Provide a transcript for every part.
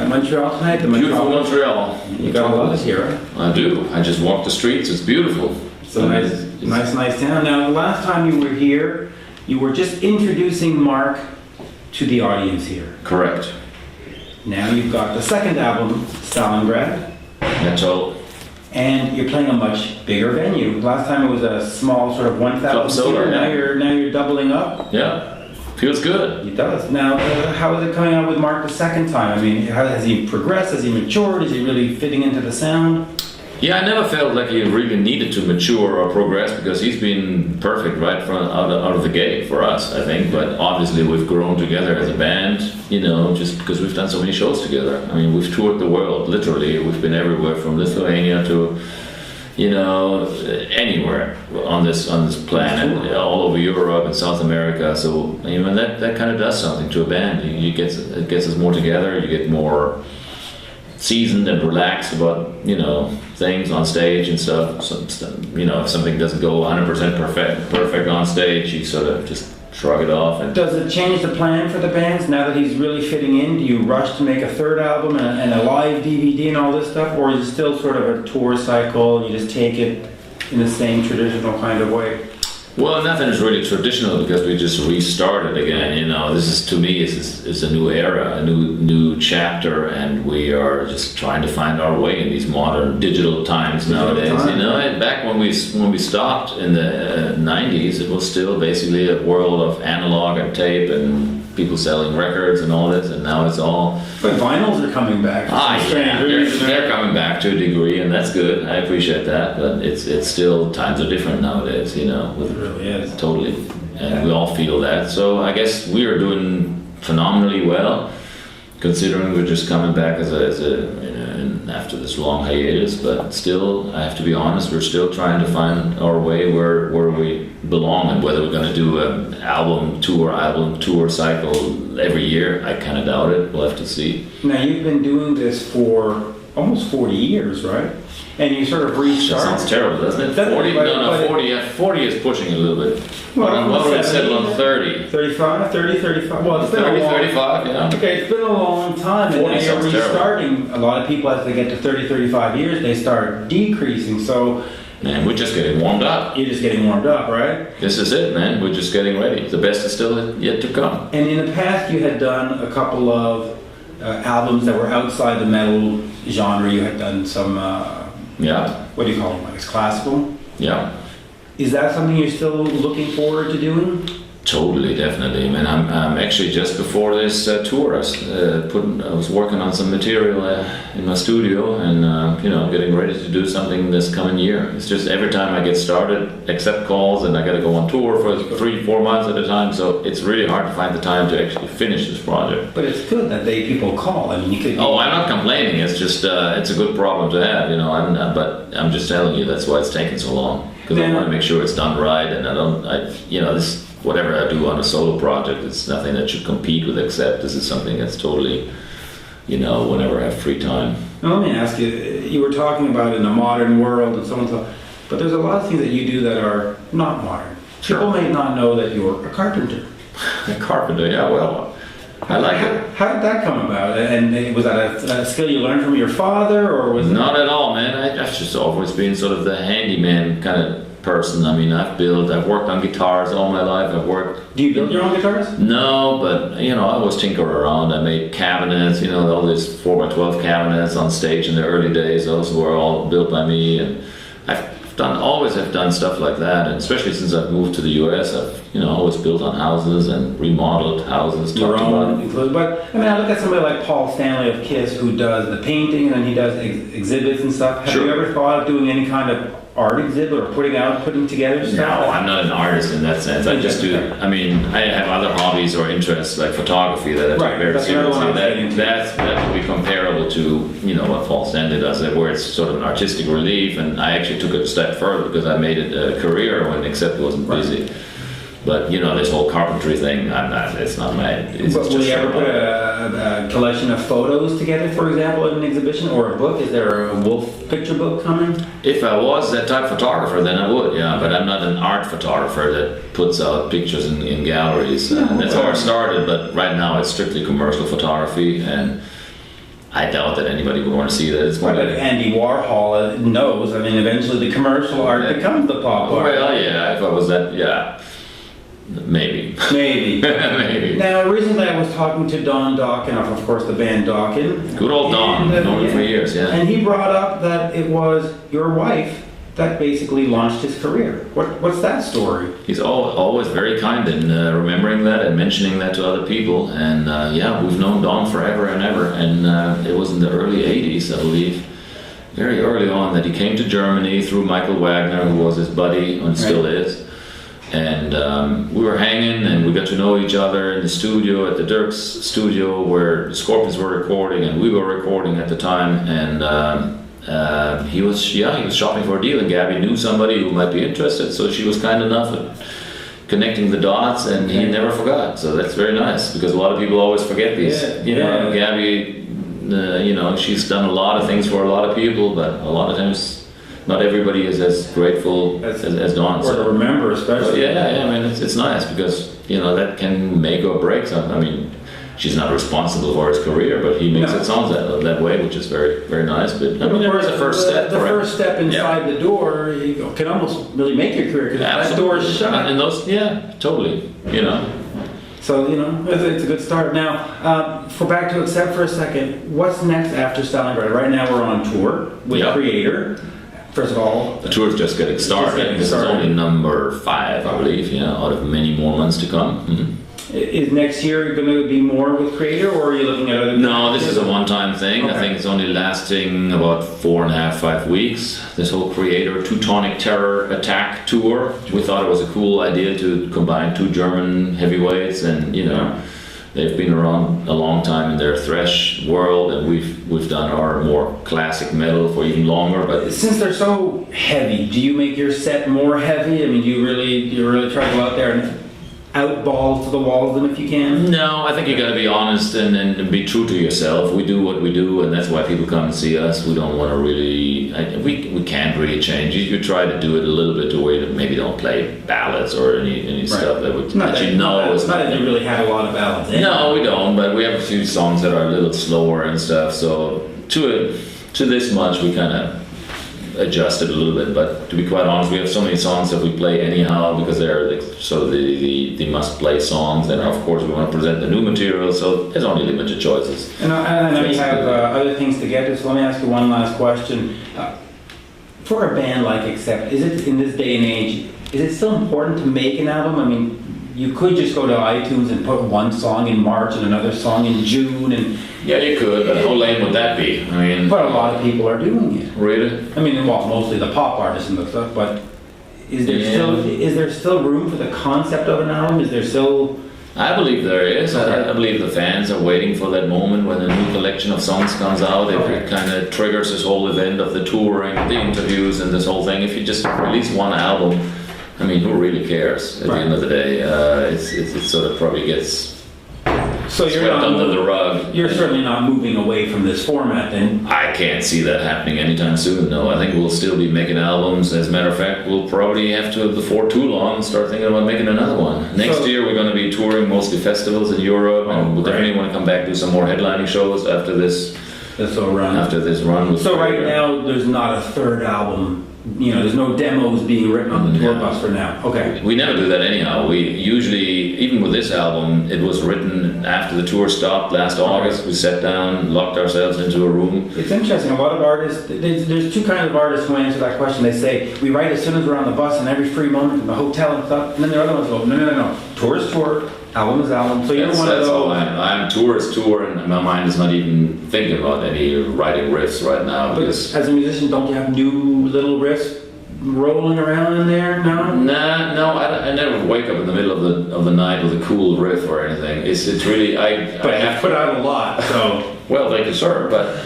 Montreal tonight? The Beautiful Montreal. You gotta love it here. I do. I just walk the streets. It's beautiful. It's a nice town. Now, the last time you were here, you were just introducing Mark to the audience here. Correct. Now you've got the second album, Stalingrad. That's all. And you're playing a much bigger venue. Last time it was a small sort of 1,000 Club Soda, seater. yeah. Now you're doubling up. Yeah. Feels good. It does. Now, how is it coming out with Mark the second time? I mean, has he progressed? Has he matured? Is he really fitting into the sound? Yeah, I never felt like he really needed to mature or progress because he's been perfect right from out of the gate for us, I think. But obviously we've grown together as a band, just because we've done so many shows together. I mean, we've toured the world, literally. We've been everywhere from Lithuania to, anywhere on this planet, all over Europe and South America. So, that kind of does something to a band. It gets us more together. You get more seasoned and relaxed about things on stage and stuff. If something doesn't go 100% perfect on stage, you sort of just shrug it off. And does it change the plan for the bands now that he's really fitting in? Do you rush to make a third album and a live DVD and all this stuff, or is it still sort of a tour cycle? You just take it in the same traditional kind of way? Well, nothing is really traditional because we just restarted again. This is, to me, is a new era, a new chapter, and we are just trying to find our way in these modern digital times nowadays. And back when we stopped in the 90s, it was still basically a world of analog and tape and people selling records and all this, and now it's all. But vinyls are coming back. They're coming back to a degree, and that's good. I appreciate that, but it's still, times are different nowadays. It really is. Totally, and we all feel that. So I guess we are doing phenomenally well, considering we're just coming back after this long hiatus. But still, I have to be honest, we're still trying to find our way where we belong, and whether we're going to do an album tour cycle every year, I kind of doubt it. We'll have to see. Now you've been doing this for almost 40 years, right? And you sort of restarted. That sounds terrible, doesn't it? 40? No, 40. 40 is pushing a little bit. Well, what would I settle on 30? 35, 30, 35. Well, it's been 30, a long 35, yeah. Okay, it's been a long time. And 40 now you're sounds restarting. terrible. A lot of people, as they get to 30, 35 years, they start decreasing. So. Man, we're just getting warmed up. You're just getting warmed up, right? This is it, man. We're just getting ready. The best is still yet to come. And in the past, you had done a couple of albums that were outside the metal genre. You had done some, what do you call them? Like, it's classical? Yeah. Is that something you're still looking forward to doing? Totally, definitely. Man, I'm actually just before this tour, I was working on some material in my studio, and getting ready to do something this coming year. It's just every time I get started, accept calls, and I got to go on tour for 3-4 months at a time. So it's really hard to find the time to actually finish this project. But it's good that people call. I mean, you could. Oh, I'm not complaining. It's just it's a good problem to have, but I'm just telling you that's why it's taking so long, because I want to make sure it's done right, and this. Whatever I do on a solo project, it's nothing that should compete with Accept. This is something that's totally, whenever I have free time. Now, let me ask you, you were talking about in a modern world and so on, but there's a lot of things that you do that are not modern. Sure. People may not know that you're a carpenter. A carpenter, yeah, well, I like it. How did that come about? And was that a skill you learned from your father, or was it? Not at all, man. I've just always been sort of the handyman kind of person. I mean, I've worked on guitars all my life. Do you build your own guitars? No, but I always tinker around. I made cabinets, all these 4x12 cabinets on stage in the early days. Those were all built by me, and always have done stuff like that. And especially since I've moved to the US, I've always built on houses and remodeled houses. Your own included. But I look at somebody like Paul Stanley of Kiss, who does the painting and he does exhibits and stuff. Have you ever thought of doing any kind of art exhibit or putting together stuff? No, I'm not an artist in that sense. I just do. I mean, I have other hobbies or interests like photography that I take very seriously. That would be comparable to what Paul Stanley does, where it's sort of an artistic relief. And I actually took it a step further because I made it a career when Accept wasn't busy. But this whole carpentry thing, it's not my. But will you ever put a collection of photos together, for example, in an exhibition or a book? Is there a Wolf picture book coming? If I was that type of photographer, then I would, yeah. But I'm not an art photographer that puts out pictures in galleries. That's how I started. But right now, it's strictly commercial photography, and I doubt that anybody would want to see that. It's But Andy Warhol knows. I mean, eventually the commercial art becomes the pop art. Well, yeah, if I was that, yeah. Maybe. Maybe. Maybe. Now, recently I was talking to Don Dokken of course, the band Dokken. Good old Don. Known him for years, yeah. And he brought up that it was your wife that basically launched his career. What's that story? He's always very kind in remembering that and mentioning that to other people. And yeah, we've known Don forever and ever. And it was in the early 80s, I believe, very early on, that he came to Germany through Michael Wagner, who was his buddy and still is. And we were hanging and we got to know each other in the studio, at the Dirk's studio, where the Scorpions were recording and we were recording at the time. And he was shopping for a deal, and Gabby knew somebody who might be interested, so she was kind enough at connecting the dots, and he never forgot. So that's very nice, because a lot of people always forget these. Gabby, she's done a lot of things for a lot of people, but a lot of times not everybody is as grateful as Don. Or to remember, especially. I mean, it's nice, because that can make or break something. I mean, she's not responsible for his career, but he makes it sound that way, which is very, very nice. But I mean, there is a first step. The first step inside the door, you can almost really make your career, because that door is shut. And those, totally. So it's a good start. Now, for back to Accept for a second, what's next after Stalingrad? Right now we're on tour with Kreator. First of all, the tour's just getting started. This is only number 5, I believe. Out of many more months to come. Mm-hmm. Is next year going to be more with Kreator, or are you looking at other? No, this is a one-time thing. Okay. I think it's only lasting about 4.5, 5 weeks. This whole Kreator Teutonic Terror Attack tour. We thought it was a cool idea to combine 2 German heavyweights, and they've been around a long time in their thrash world, and we've done our more classic metal for even longer. But since they're so heavy, do you make your set more heavy? I mean, do you really try to go out there and out balls to the walls them if you can? No, I think you got to be honest and be true to yourself. We do what we do, and that's why people come and see us. We don't want to really, we can't really change. You try to do it a little bit to where you maybe don't play ballads or any stuff that would Not that you really have a lot of ballads. No, we don't, but we have a few songs that are a little slower and stuff. So to this much, we kind of adjusted a little bit, but to be quite honest, we have so many songs that we play anyhow, because they're sort of the must-play songs, and of course we want to present the new material, so there's only limited choices. And I know you have other things to get to, so let me ask you one last question. For a band like Accept, is it, in this day and age, is it still important to make an album? I mean, you could just go to iTunes and put one song in March and another song in June, and yeah, you could, but how lame would that be? I mean, but a lot of people are doing it. Really? I mean, well, mostly the pop artists and stuff. But is there still room for the concept of an album? Is there still? I believe there is. I believe the fans are waiting for that moment when a new collection of songs comes out. It kind of triggers this whole event of the touring, the interviews, and this whole thing. If you just release one album, I mean, who really cares at the end of the day? It sort of probably gets swept under the rug. You're certainly not moving away from this format, then? I can't see that happening anytime soon, no. I think we'll still be making albums. As a matter of fact, we'll probably have to, before too long, start thinking about making another one. Next year, we're going to be touring mostly festivals in Europe, and we'll definitely want to come back, do some more headlining shows after this run. After this run. So right now, there's not a third album. There's no demos being written on the tour bus for now. Okay. We never do that anyhow. We usually, even with this album, it was written after the tour stopped last August. We sat down, locked ourselves into a room. It's interesting. A lot of artists, there's 2 kinds of artists who answer that question. They say, we write as soon as we're on the bus and every free moment in the hotel and stuff. And then there are other ones go, no. Tour is tour. Album is album. So you're one of those. I'm tour is tour, and my mind is not even thinking about any writing riffs right now. Because as a musician, don't you have new little riffs rolling around in there? No. I never wake up in the middle of the night with a cool riff or anything. It's really I have put out a lot. So well, thank you, sir. But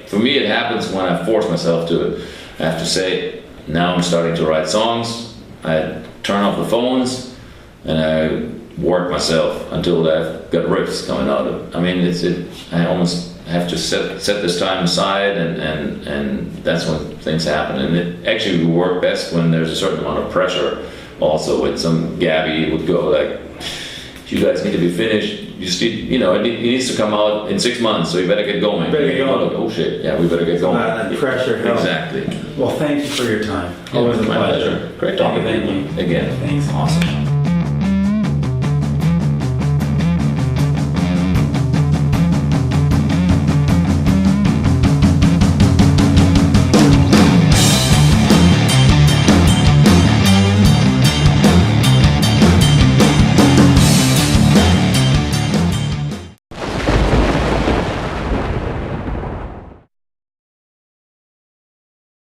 for me, it happens when I force myself to it. I have to say, now I'm starting to write songs. I turn off the phones, and I work myself until I've got riffs coming out of it. I mean, I almost have to set this time aside, and that's when things happen. And it actually will work best when there's a certain amount of pressure. Also, with some Gabby would go like, "You guys need to be finished. you just need, you know, it needs to come out in 6 months, so you better get going. Better get going. Oh shit, yeah, we better get going. That pressure helps. Exactly. Well, thank you for your time. Always a my pleasure. Great talking to Thank you you. again. Thanks. Awesome.